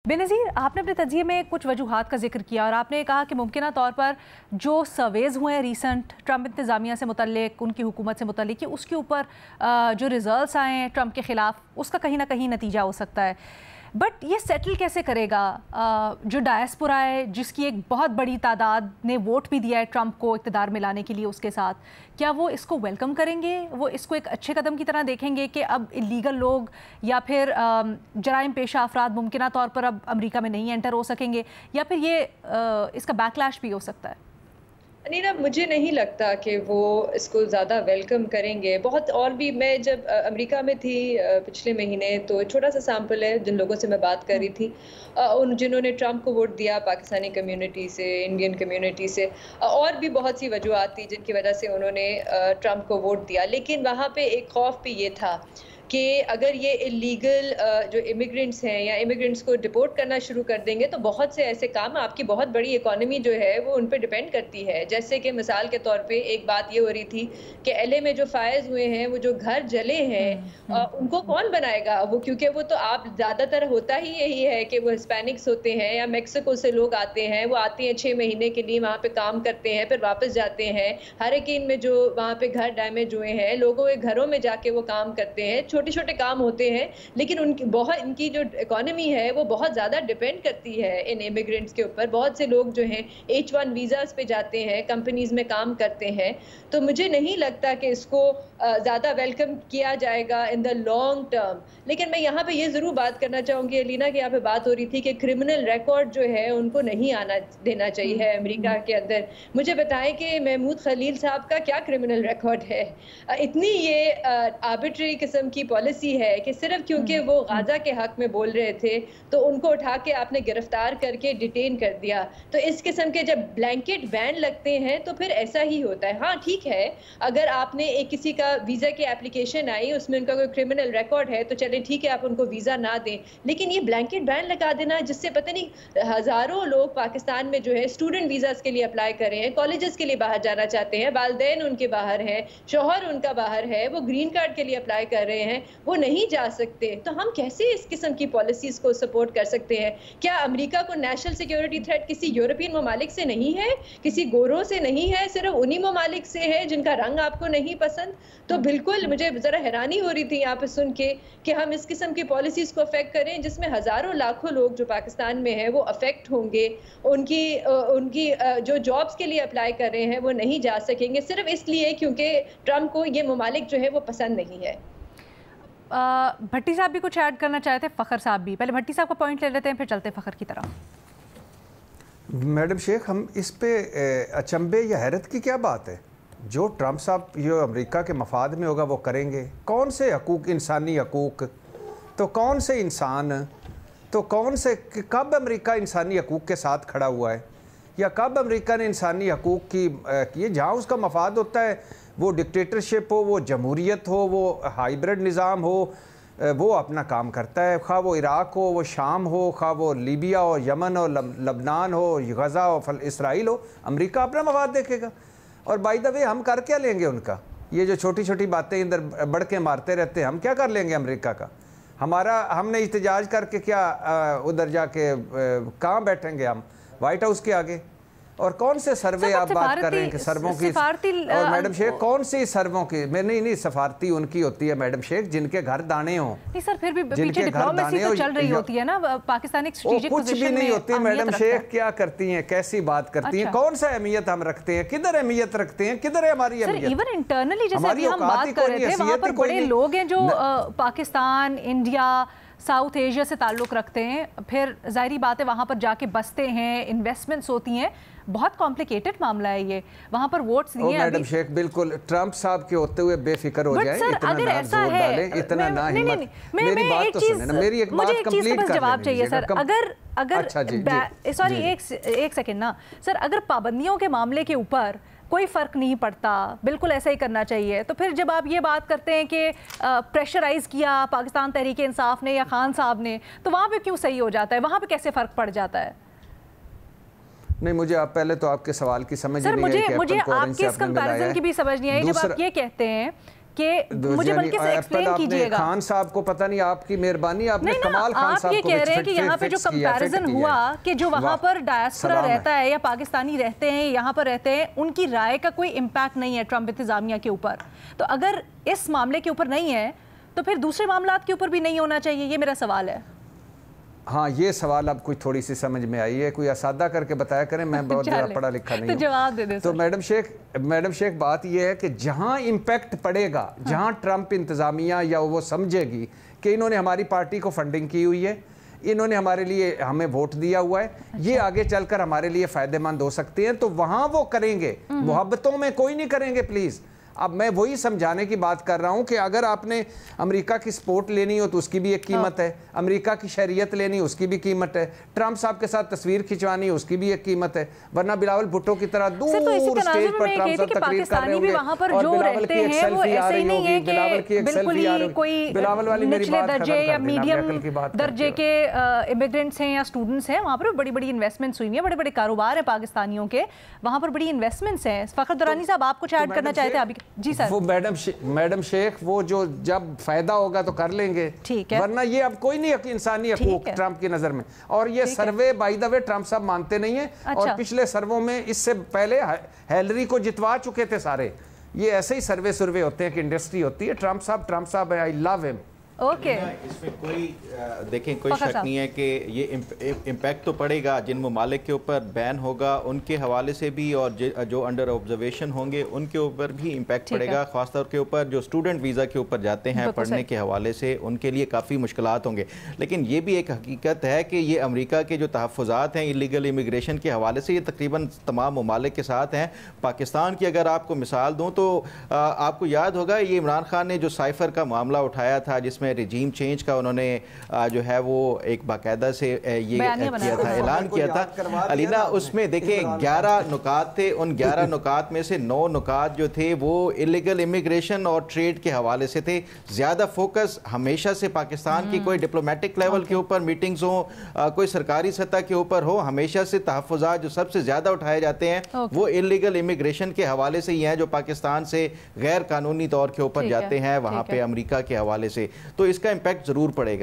बेनज़ीर, आपने अपने तज़किरे में कुछ वजूहात का जिक्र किया और आपने कहा कि मुमकिना तौर पर जो सर्वेज़ हुए हैं रीसेंट ट्रंप इंतज़ामिया से मुतल्लिक, उनकी हुकूमत से मुतल्लिक, कि उसके ऊपर जो रिज़ल्ट्स आए हैं ट्रंप के ख़िलाफ़, उसका कहीं ना कहीं नतीजा हो सकता है। बट ये सेटल कैसे करेगा जो डायस्पोरा है, जिसकी एक बहुत बड़ी तादाद ने वोट भी दिया है ट्रंप को इक़्तिदार में लाने के लिए उसके साथ, क्या वो इसको वेलकम करेंगे? वो इसको एक अच्छे कदम की तरह देखेंगे कि अब इलीगल लोग या फिर जराइम पेशा अफराद मुमकिना तौर पर अब अमेरिका में नहीं एंटर हो सकेंगे, या फिर ये इसका बैकलैश भी हो सकता है? अनीना, मुझे नहीं लगता कि वो इसको ज़्यादा वेलकम करेंगे। बहुत और भी, मैं जब अमेरिका में थी पिछले महीने, तो छोटा सा सैंपल है जिन लोगों से मैं बात कर रही थी, उन जिन्होंने ट्रंप को वोट दिया, पाकिस्तानी कम्युनिटी से, इंडियन कम्युनिटी से, और भी बहुत सी वजूहत थी जिनकी वजह से उन्होंने ट्रंप को वोट दिया। लेकिन वहाँ पे एक खौफ भी ये था कि अगर ये इलीगल जो इमिग्रेंट्स हैं या इमिग्रेंट्स को डिपोर्ट करना शुरू कर देंगे तो बहुत से ऐसे काम, आपकी बहुत बड़ी इकोनॉमी जो है वो उन पे डिपेंड करती है। जैसे कि मिसाल के तौर पे एक बात ये हो रही थी कि एलए में जो फायर्स हुए हैं, वो जो घर जले हैं, उनको कौन बनाएगा वो? क्योंकि वो तो आप ज़्यादातर होता ही यही है कि वो हिस्पैनिक्स होते हैं या मेक्सिको से लोग आते हैं, वो आते हैं 6 महीने के लिए, वहाँ पे काम करते हैं, फिर वापस जाते हैं। हरिकेन में जो वहाँ पे घर डैमेज हुए हैं, लोगों के घरों में जाके वो काम करते हैं, छोटे छोटे काम होते हैं, लेकिन इनकी जो इकोनॉमी है वो बहुत ज़्यादा डिपेंड करती है इन इमिग्रेंट्स के ऊपर। बहुत से लोग जो हैं H1 वीज़ास पे जाते हैं, कंपनीज में काम करते हैं। तो मुझे नहीं लगता कि इसको ज़्यादा वेलकम किया जाएगा इन द लॉन्ग टर्म। लेकिन मैं यहाँ पे ये ज़रूर बात करना चाहूँगी अलीना, कि यहाँ पे बात हो रही थी कि क्रिमिनल रिकॉर्ड जो है उनको नहीं आना देना चाहिए अमेरिका के अंदर। मुझे बताएं कि महमूद खलील साहब का क्या क्रिमिनल रिकॉर्ड है? इतनी ये आर्बिट्री किस्म की पॉलिसी है कि सिर्फ क्योंकि वो गाजा के हक में बोल रहे थे तो उनको उठा के आपने गिरफ्तार करके डिटेन कर दिया। तो इस किस्म के जब ब्लैंकेट बैन लगते हैं तो फिर ऐसा ही होता है। हाँ ठीक है, अगर आपने एक किसी का वीज़ा की एप्लीकेशन आई, उसमें उनका कोई क्रिमिनल रिकॉर्ड है, तो चलें ठीक है, आप उनको वीज़ा ना दें। लेकिन ये ब्लैंकेट बैन लगा देना, जिससे पता नहीं हज़ारों लोग पाकिस्तान में जो है स्टूडेंट वीज़ास के लिए अप्लाई कर रहे हैं, कॉलेजेस के लिए बाहर जाना चाहते हैं, वालिदैन उनके बाहर हैं, शौहर उनका बाहर है, वो ग्रीन कार्ड के लिए अप्लाई कर रहे हैं, वो नहीं जा सकते। तो हम कैसे इस किस्म की पॉलिसीज को सपोर्ट कर सकते हैं? क्या अमेरिका को नेशनल सिक्योरिटी थ्रेट किसी यूरोपियन ममालिक से नहीं है, किसी गोरों से नहीं है, सिर्फ उन्हीं ममालिक से है जिनका रंग आपको नहीं पसंद? तो बिल्कुल मुझे ज़रा हैरानी हो रही थी यहाँ पे सुन के कि हम इस किस्म की पॉलिसीज को अफेक्ट करें जिसमें हज़ारों लाखों लोग जो पाकिस्तान में है वो अफेक्ट होंगे। उनकी जो जॉब्स के लिए अप्लाई कर रहे हैं वो नहीं जा सकेंगे, सिर्फ इसलिए क्योंकि ट्रंप को ये ममालिक जो है वो पसंद नहीं है। भट्टी साहब भी कुछ ऐड करना चाहते थे, फ़खर साहब भी। पहले भट्टी साहब का पॉइंट ले लेते हैं, फिर चलते फ़खर की तरफ। मैडम शेख, हम इस पे अचंभे या हैरत की क्या बात है? जो ट्रंप साहब जो अमेरिका के मफाद में होगा वो करेंगे। कौन से हकूक़, इंसानी हकूक़, तो कौन से इंसान, तो कौन से, कब अमेरिका इंसानी हकूक़ के साथ खड़ा हुआ है, या कब अमेरिका ने इंसानी हकूक़ की ये जहाँ उसका मफाद होता है, वो डिक्टेटरशिप हो, वो जमहूरियत हो, वो हाइब्रिड निज़ाम हो, वो अपना काम करता है। खा वो इराक़ हो, वो शाम हो, खा वो लीबिया हो, यमन हो, लबनान हो, गज़ा हो, इसराइल हो, अमेरिका अपना मफाद देखेगा। और बाय द वे हम कर क्या लेंगे उनका? ये जो छोटी छोटी बातें इधर बढ़ के मारते रहते हैं, हम क्या कर लेंगे अमेरिका का? हमने एहतजाज करके क्या उधर जाके कहाँ बैठेंगे हम? वाइट हाउस के आगे? और कौन से सर्वे आप बात कर रहे हैं कि सर्वों की? और मैडम शेख, कौन सी सर्वों की? मैं नहीं, सफारती उनकी होती है मैडम शेख जिनके घर दाने हों। नहीं सर, फिर भी पीछे डिप्लोमेसी तो चल रही होती है ना, पाकिस्तानी स्ट्रेटेजिक कुछ भी नहीं होती मैडम शेख। क्या करती हैं, कैसी बात करती हैं? कौन सा अहमियत हम रखते हैं? किधर अहमियत रखते हैं? किधर है हमारी अहमियत? इवन इंटरनली जैसे अभी हम बात कर रहे थे, वहाँ पर बड़े लोग हैं जो पाकिस्तान, इंडिया, साउथ एशिया से ताल्लुक़ रखते हैं, फिर ज़ाहिरी बात है वहाँ पर जाके बसते हैं, इन्वेस्टमेंट्स होती हैं। बहुत कॉम्प्लिकेटेड मामला है ये। वहाँ पर वोट्स दिए हैं मैडम शेख, बिल्कुल ट्रंप साहब के होते हुए बेफिक्र हो जाए, इतना ना जोर डालें, इतना ना हिम्मत। मेरी बात तो सुने ना, मेरी एक बात कंप्लीट कर जवाब चाहिए सर। अगर सॉरी एक सेकंड ना सर, अगर पाबंदियों के मामले के ऊपर कोई फ़र्क नहीं पड़ता, बिल्कुल ऐसा ही करना चाहिए, तो फिर जब आप ये बात करते हैं कि प्रेशराइज़ किया पाकिस्तान तहरीक इंसाफ ने या खान साहब ने, तो वहाँ पे क्यों सही हो जाता है? वहाँ पे कैसे फ़र्क पड़ जाता है? नहीं, मुझे आप पहले तो आपके सवाल की समझ नहीं है कि मुझे आपके इस कंपैरिजन की भी समझ नहीं आई जब आप ये कहते हैं کہ مجھے بلکہ سے ایکسپلین کیجئے گا. خان صاحب کو پتہ نہیں, آپ کی مہربانی, آپ نے کمال خان صاحب کو آپ یہ کہہ رہے ہیں کہ یہاں پہ جو کمپیریزن ہوا کہ جو وہاں پر ڈائسپورا رہتا ہے یا پاکستانی رہتے ہیں, یہاں پر رہتے ہیں, ان کی رائے کا کوئی امپیکٹ نہیں ہے ٹرمپ انتظامیہ کے اوپر. تو اگر اس معاملے کے اوپر نہیں ہے تو پھر دوسرے معاملات کے اوپر بھی نہیں ہونا چاہیے, یہ میرا سوال ہے. ہاں, یہ سوال اب کوئی تھوڑی سی سمجھ میں آئی ہے, کوئی اسادہ کر کے بتایا کریں, میں بہت زیادہ پڑھا لکھا نہیں ہوں. تو جواب دے دیں. تو میڈم شیخ بات یہ ہے کہ جہاں امپیکٹ پڑے گا, جہاں ٹرمپ انتظامیہ یا وہ سمجھے گی کہ انہوں نے ہماری پارٹی کو فنڈنگ کی ہوئی ہے, انہوں نے ہمارے لیے ہمیں ووٹ دیا ہوا ہے, یہ آگے چل کر ہمارے لیے فائدہ مند ہو سکتے ہیں, تو وہاں وہ کریں گے, محبتوں میں کوئی نہیں کریں گے پلیز. اب میں وہی سمجھانے کی بات کر رہا ہوں کہ اگر آپ نے امریکہ کی سپورٹ لینی ہو تو اس کی بھی ایک قیمت ہے, امریکہ کی شریعت لینی اس کی بھی قیمت ہے, ٹرمپ صاحب کے ساتھ تصویر کھنچوانی اس کی بھی ایک قیمت ہے, ورنہ بلاول بھٹو کی طرح دور اسٹیج پر ٹرمپ صاحب تقریر کر رہے ہوں گے اور بلاول کی ایک سیلفی آ رہی ہوگی, بلاول کی ایک سیلفی آ رہی ہوگی. بلاول والی میری بات ختم کر دینا, عقل کی بات درجے کے امیگرینٹس ہیں یا اسٹوڈنٹس ہیں, وہاں پر بڑی بڑی انویسٹمنٹس ہوئی ہیں, بڑے بڑے کاروبار ہیں پاکستانیوں کے, وہاں پر بڑی انویسٹمنٹس ہیں. فخر درانی صاحب آپ کچھ ایڈ کرنا چاہتے ہیں ابھی؟ جی سر. میڈم شیخ, وہ جو جب فائدہ ہوگا تو کر لیں گے, ورنہ یہ اب کوئی نہیں انسانی حقوق ٹرمپ کی نظر میں. اور یہ survey by the way Trump صاحب مانتے نہیں ہیں, اور پچھلے سرووں میں اس سے پہلے ہیلری کو جتوا چکے تھے سارے. یہ ایسے ہی سروے ہوتے ہیں کہ انڈسٹری ہوتی ہے. ٹرمپ صاحب آئی لو ہم. اس میں کوئی دیکھیں کوئی شک نہیں ہے کہ یہ امپیکٹ تو پڑے گا, جن ممالک کے اوپر بین ہوگا ان کے حوالے سے بھی, اور جو انڈر آبزرویشن ہوں گے ان کے اوپر بھی امپیکٹ پڑے گا, خاص طور کے اوپر جو اسٹوڈنٹ ویزا کے اوپر جاتے ہیں پڑھنے کے حوالے سے, ان کے لیے کافی مشکلات ہوں گے. لیکن یہ بھی ایک حقیقت ہے کہ یہ امریکہ کے جو تحفظات ہیں اللیگل امیگریشن کے حوالے سے, یہ تقریباً تمام ممالک کے ساتھ ہیں. پاکستان کی اگر آپ کو مثال دوں تو آپ کو یاد ہوگا یہ عمران خان نے جو سائفر کا معاملہ اٹھایا تھا, جس میں رجیم چینج کا انہوں نے جو ہے وہ ایک باقاعدہ سے یہ کیا تھا, اعلان کیا تھا علینا. اس میں دیکھیں 11 نکات تھے, ان 11 نکات میں سے 9 نکات جو تھے وہ اللیگل امیگریشن اور ٹریڈ کے حوالے سے تھے. زیادہ فوکس ہمیشہ سے پاکستان کی کوئی ڈپلومیٹک لیول کے اوپر میٹنگز ہوں, کوئی سرکاری سطح کے اوپر ہو, ہمیشہ سے تحفظات جو سب سے زیادہ اٹھائے جاتے ہیں وہ اللیگل امیگریشن کے حوالے سے ہی ہیں, جو پاکستان سے غیر قانونی طور کے اوپر جاتے ہیں وہاں پہ امریکہ کے حوالے سے. تو اس کا امپیکٹ ضرور پڑے گا.